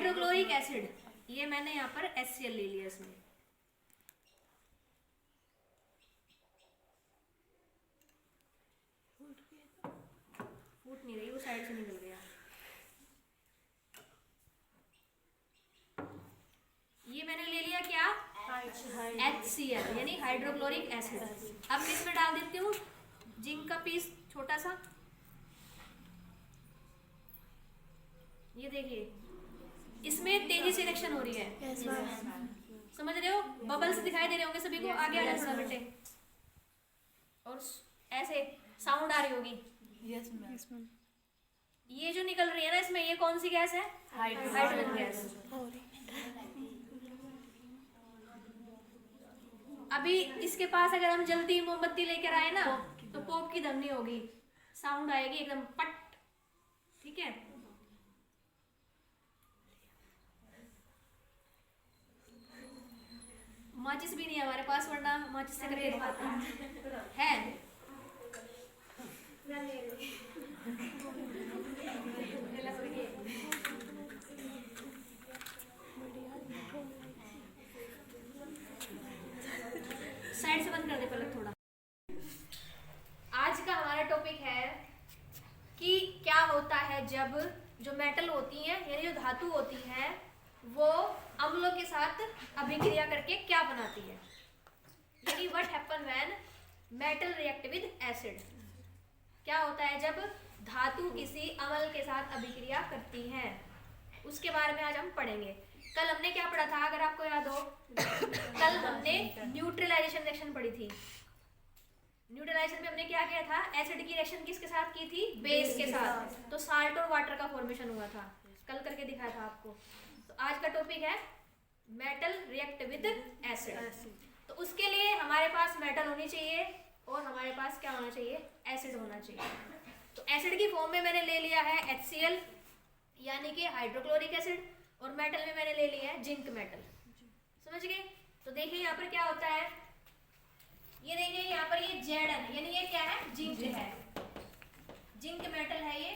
Hydrochloric acid, ये मैंने यहाँ पर HCl ले लिया इसमें। फूट नहीं रही, वो साइड से निकल गया। ये मैंने ले लिया क्या, HCl यानी हाइड्रोक्लोरिक एसिड। अब मैं इसमें डाल देती हूँ जिंक का पीस छोटा सा। ये देखिए इसमें तेजी से रिएक्शन हो रही है, समझ रहे हो, बबल्स दिखाई दे रहे होंगे सभी को। आगे आ जाओ बेटे, और ऐसे साउंड आ रही होगी। ये जो निकल रही है ना इसमें, ये कौन सी गैस है, हाइड्रोजन गैस। अभी इसके पास अगर हम जल्दी मोमबत्ती लेकर आए ना तो पोप की धमनी होगी, साउंड आएगी एकदम पट, ठीक है। माचिस भी नहीं है हमारे पास, वरना माचिस से करके दिखाते हैं। साइड से बंद कर दे पलक थोड़ा। आज का हमारा टॉपिक है कि क्या होता है जब जो मेटल होती हैं यानी जो धातु होती है वो अम्लों के साथ अभिक्रिया करके क्या बनाती है, यानी what happen when metal react with acid. क्या होता है जब धातु किसी अम्ल के साथ अभिक्रिया करती है, उसके बारे में आज हम पढ़ेंगे। कल हमने क्या पढ़ा था, अगर आपको याद हो, कल हमने न्यूट्रलाइजेशन रिएक्शन पढ़ी थी। न्यूट्रलाइजेशन में हमने क्या किया था, एसिड की रिएक्शन किसके साथ की थी, बेस के साथ। तो साल्ट और वाटर का फॉर्मेशन हुआ था, कल करके दिखाया था आपको। तो आज का टॉपिक है मेटल रिएक्ट विद एसिड। तो उसके लिए हमारे पास मेटल होनी चाहिए और हमारे पास क्या होना चाहिए, एसिड होना चाहिए। तो एसिड की फॉर्म में मैंने ले लिया है HCl यानी कि हाइड्रोक्लोरिक एसिड, और मेटल में मैंने ले लिया है जिंक मेटल। समझ गए। तो देखिए यहाँ पर क्या होता है, ये देखिए यहाँ पर ये Zn यानी ये क्या है, जिंक है, जिंक मेटल है, ये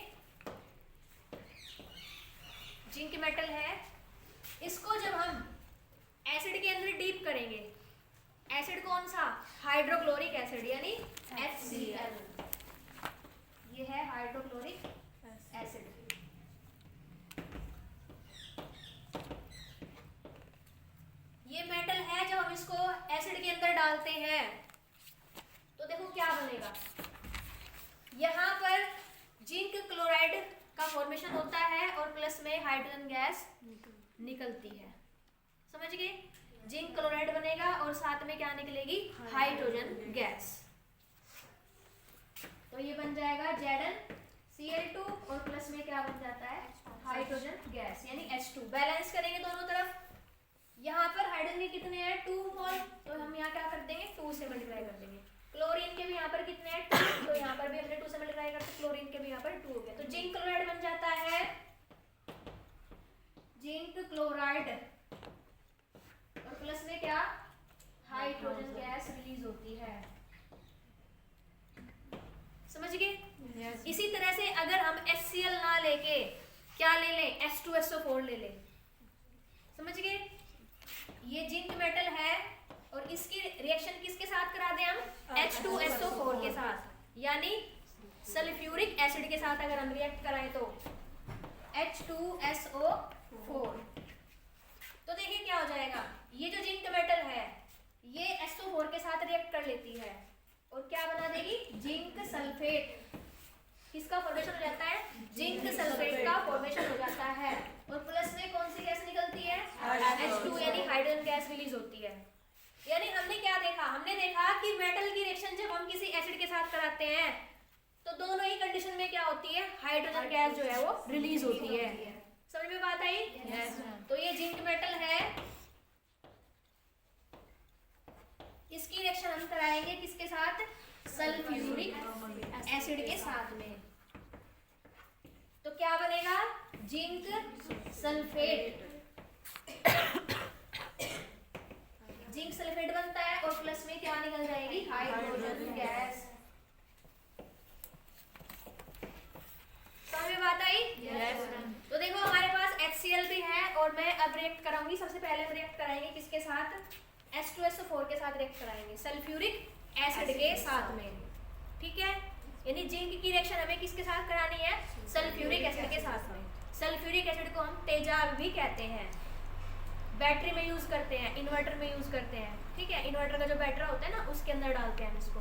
जिंक मेटल है। इसको जब हम एसिड के अंदर डीप करेंगे, एसिड कौन सा, हाइड्रोक्लोरिक एसिड यानी HCl, ये है हाइड्रोक्लोरिक एसिड। ये मेटल है, जब हम इसको एसिड के अंदर डालते हैं तो देखो क्या बनेगा, यहाँ पर जिंक क्लोराइड का फॉर्मेशन होता है और प्लस में हाइड्रोजन गैस निकलती है। समझ गए, जिंक क्लोराइड बनेगा और साथ में क्या निकलेगी, हाइड्रोजन गैस। तो ये बन जाएगा ZnCl2 और प्लस में क्या बन जाता है, हाइड्रोजन गैस यानी H2। बैलेंस करेंगे दोनों तरफ, यहाँ पर हाइड्रोजन के कितने हैं, 2 मोल, तो हम यहाँ क्या कर देंगे, 2 से मल्टीप्लाई कर देंगे। क्लोरीन के भी यहाँ पर कितने हैं, 2, तो यहाँ पर भी हमने 2 से मल्टीप्लाई करते, क्लोरीन के भी यहाँ पर 2 हो गया। तो जिंक क्लोराइड बन जाता है जिंक क्लोराइड, और प्लस में क्या, हाइड्रोजन गैस रिलीज होती है। समझ गए। इसी तरह से अगर हम HCl ना लेके क्या ले लें, H2SO4 ले लें। समझ गए, ये जिंक मेटल है और इसकी रिएक्शन किसके साथ करा दें हम, H2SO4 के साथ, यानी सल्फ्यूरिक एसिड के साथ अगर हम रिएक्ट कराएं तो H2SO4। तो देखिए क्या हो जाएगा, ये जो जिंक मेटल है ये SO4 के साथ रिएक्ट कर लेती है और क्या बना देगी, जिंक सल्फेट। किसका फॉर्मेशन हो जाता है, जिंक सल्फेट का फॉर्मेशन हो जाता है, और प्लस में कौन सी गैस निकलती है, H2 यानी हाइड्रोजन गैस रिलीज होती है। यानी हमने क्या देखा, हमने देखा कि मेटल की रिएक्शन जब हम किसी एसिड के साथ कराते हैं तो दोनों ही कंडीशन में क्या होती है, हाइड्रोजन गैस जो है वो रिलीज होती है। समझ में बात आई? तो ये जिंक मेटल है, इसकी रिएक्शन हम कराएंगे किसके साथ, सल्फ्यूरिक एसिड के साथ में। तो क्या बनेगा, जिंक सल्फेट, जिंक सल्फेट बनता है और प्लस में क्या निकल जाएगी, हाइड्रोजन गैस। समझ में बात आई? तो देखो हमारे पास HCl भी है और मैं अब रिएक्ट कराऊंगी। सबसे पहले हम रिएक्ट कराएंगे किसके साथ? H2SO4 के साथ रिएक्ट कराएंगे, सल्फ्यूरिक एसिड के साथ में, ठीक है। यानी जिंक की रिएक्शन हमें किसके साथ करानी है? सल्फ्यूरिक एसिड के साथ में। सल्फ्यूरिक एसिड को हम तेजाब भी कहते हैं, बैटरी में यूज करते हैं, इन्वर्टर में यूज करते हैं, ठीक है। इन्वर्टर का जो बैटरी होता है ना, उसके अंदर डालते हैं हम इसको।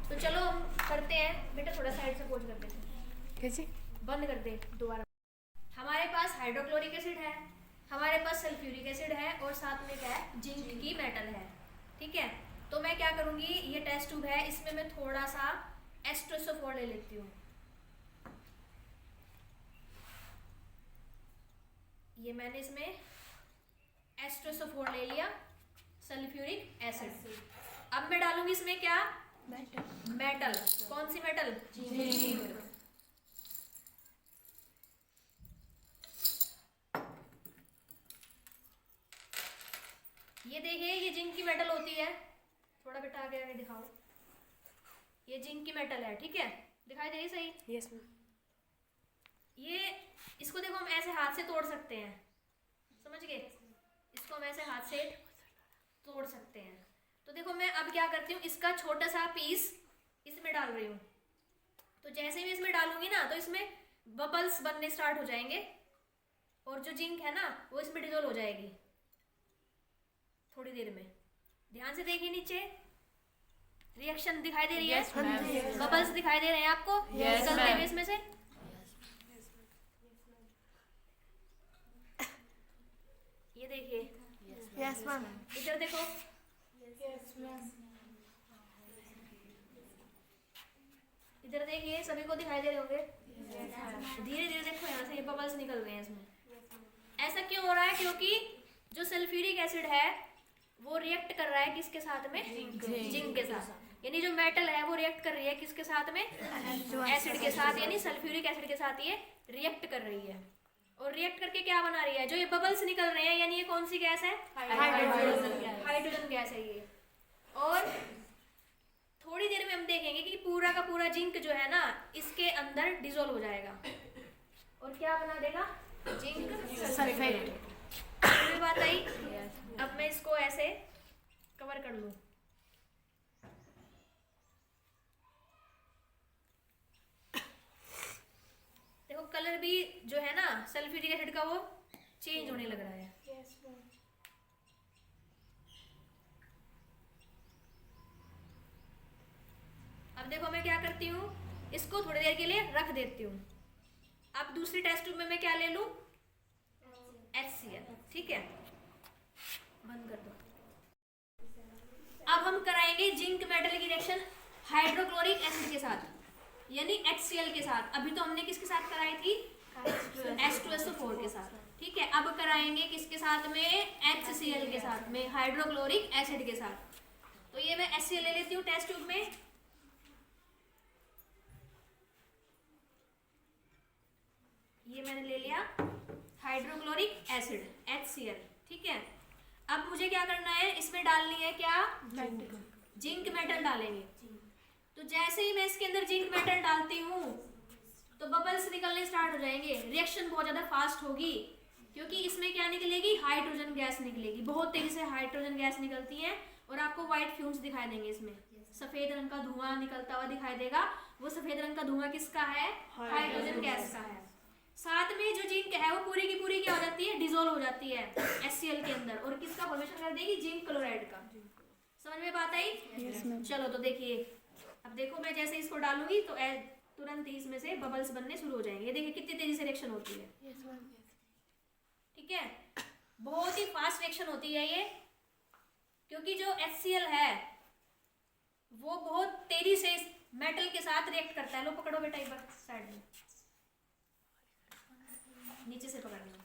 तो चलो हम करते हैं। बेटा थोड़ा साइड से पोज कर देते, कैसे बंद कर दे दोबारा। हमारे पास हाइड्रोक्लोरिक एसिड है, हमारे पास सल्फ्यूरिक एसिड है, और साथ में क्या है? जिंक की मेटल है, ठीक है। तो मैं क्या करूंगी, ये टेस्ट ट्यूब है, इसमें मैं थोड़ा सा H2SO4 ले लेती हूँ। ये मैंने इसमें H2SO4 ले लिया, सल्फ्यूरिक एसिड। अब मैं डालूंगी इसमें क्या? मेटल। कौन सी मेटल? जिंक। ये देखिए, ये जिंक की मेटल होती है। थोड़ा बेटा आगे आगे दिखाओ। ये जिंक की मेटल है, ठीक है। दिखाई दे रही सही? Yes ma'am. ये इसको देखो, हम ऐसे हाथ से तोड़ सकते हैं, समझ गए? इसको हम ऐसे हाथ से तोड़ सकते हैं। तो देखो मैं अब क्या करती हूँ, इसका छोटा सा पीस इसमें डाल रही हूँ। तो जैसे ही इसमें डालूंगी ना, तो इसमें बबल्स बनने स्टार्ट हो जाएंगे, और जो जिंक है ना, वो इसमें डिजोल्व हो जाएगी थोड़ी देर में। ध्यान से देखिए, नीचे रिएक्शन दिखाई दे रही है? बबल्स दिखाई दे रहे हैं आपको निकलते हुए इसमें से? ये देखिए, यस मैम। इधर देखो, इधर देखिए, सभी को दिखाई दे रहे होंगे। धीरे धीरे देखो, यहाँ से ये बबल्स निकल रहे हैं इसमें। ऐसा क्यों हो रहा है? क्योंकि जो सल्फ्यूरिक एसिड है वो रिएक्ट कर रहा है किसके साथ में? जिंक के साथ। यानी जो मेटल है वो रिएक्ट कर रही है किसके साथ में? एसिड के साथ, यानी सल्फ्यूरिक एसिड के साथ ये रिएक्ट कर रही है। और रिएक्ट करके क्या बना रही है? जो ये बबल्स निकल रहे हैं, यानी ये कौन सी गैस है? हाइड्रोजन गैस है ये। और थोड़ी देर में हम देखेंगे कि पूरा का पूरा जिंक जो है ना, इसके अंदर डिसॉल्व हो जाएगा और क्या बना देगा? Zinc sulphate. बात आई? अब मैं इसको ऐसे कवर कर लूं। देखो कलर भी जो है ना सल्फ्यूरिक एसिड का, वो चेंज होने लग रहा है। अब देखो मैं क्या करती हूँ, इसको थोड़ी देर के लिए रख देती हूँ। अब दूसरी टेस्ट ट्यूब में मैं क्या ले लूं? HCl, ठीक है। बंद कर दो। अब हम कराएंगे जिंक मेटल की रिएक्शन हाइड्रोक्लोरिक एसिड के साथ, यानी HCl के साथ। अभी तो हमने किसके साथ कराई थी? H2SO4 के साथ, ठीक है। अब कराएंगे किसके साथ में? HCl के साथ में, हाइड्रोक्लोरिक एसिड के साथ। तो ये मैं HCl ले लेती हूँ टेस्ट ट्यूब में। ये मैंने ले लिया हाइड्रोक्लोरिक एसिड HCl, ठीक है। अब मुझे क्या करना है, इसमें डालनी है क्या? जिंक मेटल डालेंगे। तो जैसे ही मैं इसके अंदर जिंक मेटल डालती हूँ तो बबल्स निकलने स्टार्ट हो जाएंगे। रिएक्शन बहुत ज़्यादा फास्ट होगी, क्योंकि इसमें क्या निकलेगी? हाइड्रोजन गैस निकलेगी। बहुत तेजी से हाइड्रोजन गैस निकलती है, और आपको व्हाइट फ्यूम्स दिखाई देंगे इसमें। सफ़ेद रंग का धुआं निकलता हुआ दिखाई देगा। वो सफ़ेद रंग का धुआं किसका है? हाइड्रोजन गैस का है। साथ में जो जिंक है वो पूरी की पूरी क्या हो जाती है? डिसॉल्व हो जाती है HCl के अंदर, और किसका फॉर्मेशन कर देगी? जिंक क्लोराइड का। समझ में बात आई? चलो तो देखिए, अब देखो मैं जैसे इसको डालूंगी तो तुरंत ही इसमें से बबल्स बनने शुरू हो जाएंगे। देखिए कितनी तेजी से रिएक्शन होती है, ठीक है। बहुत ही फास्ट रिएक्शन होती है ये, क्योंकि जो HCl है वो बहुत तेजी से मेटल के साथ रिएक्ट करता है। लो पकड़ो बेटा, एक बार साइड में नीचे से पकड़ना।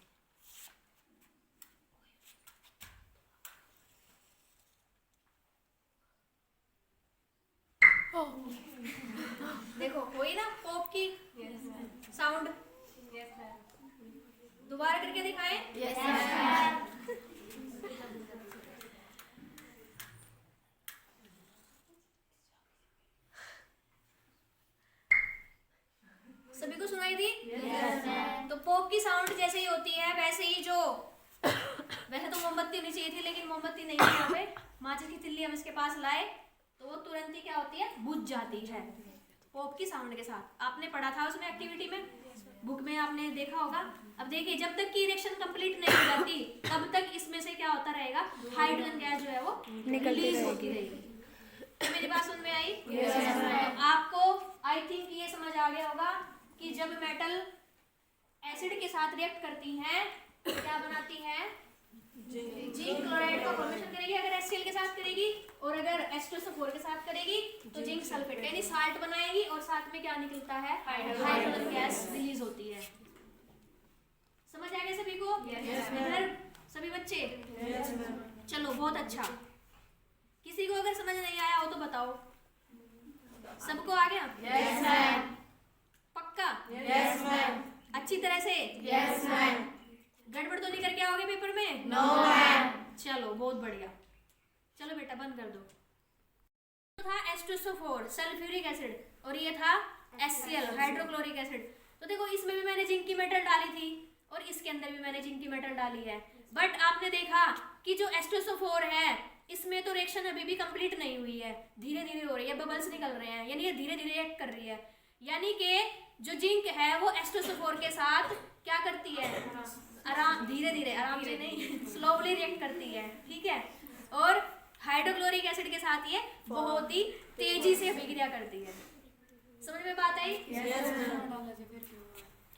देखो हुई ना पॉप की साउंड? दोबारा करके दिखाएं? सभी को सुनाई दी? तो पॉप की साउंड जैसे ही होती है, वैसे ही जो वैसे तो मोमबत्ती होनी चाहिए थी, लेकिन मोमबत्ती नहीं है यहाँ पे। माचिस की तिल्ली हम इसके पास लाए तो वो तुरंत ही क्या होती है, बुझ जाती है पॉप की साउंड के साथ। आपने पढ़ा था उसमें एक्टिविटी में, बुक में आपने देखा होगा। अब देखिए, जब तक की रिएक्शन कंप्लीट नहीं हो जाती तब तक इसमें से क्या होता रहेगा, हाइड्रोजन गैस जो है वो रिलीज होती रहेगी। तो मेरी बात समझ में आई? तो आपको आई थिंक ये समझ आ गया होगा कि जब मेटल एसिड के साथ रिएक्ट करती हैं तो क्या बनाती है, जिंक क्लोराइड का फॉर्मेशन करेगी अगर HCl के साथ करेगी, और अगर H2SO4 के साथ करेगी तो जिंक सल्फेट यानी साल्ट बनाएगी, और साथ में क्या निकलता है, हाइड्रोजन गैस रिलीज होती है। समझ आ गया सभी को? इधर सभी बच्चे? चलो बहुत अच्छा। किसी को अगर समझ नहीं आया हो तो बताओ। सबको आ गया? Yes ma'am. पक्का? Yes ma'am. अच्छी तरह से? Yes ma'am. गड़बड़ तो नहीं करके आओगे पेपर में? No ma'am. चलो बहुत बढ़िया। चलो बेटा बंद कर दो। तो था H2SO4 सल्फ्यूरिक एसिड, और ये था HCl हाइड्रोक्लोरिक एसिड। तो देखो इसमें भी मैंने जिंक की मेटल डाली थी और इसके अंदर भी मैंने जिंक की मेटल डाली है, बट आपने देखा कि जो H2SO4 है इसमें तो रिएक्शन अभी भी कंप्लीट नहीं हुई है, धीरे धीरे हो रही है, बबल्स निकल रहे हैं, यानी ये धीरे धीरे रिएक्ट कर रही है। यानी कि जो जिंक है वो H2SO4 के साथ क्या करती है, आराम धीरे धीरे, आराम से नहीं स्लोली रिएक्ट करती है, ठीक है। और हाइड्रोक्लोरिक एसिड के साथ ये बहुत ही तेजी से अभिक्रिया करती है। समझ में बात आई? Yes ma'am.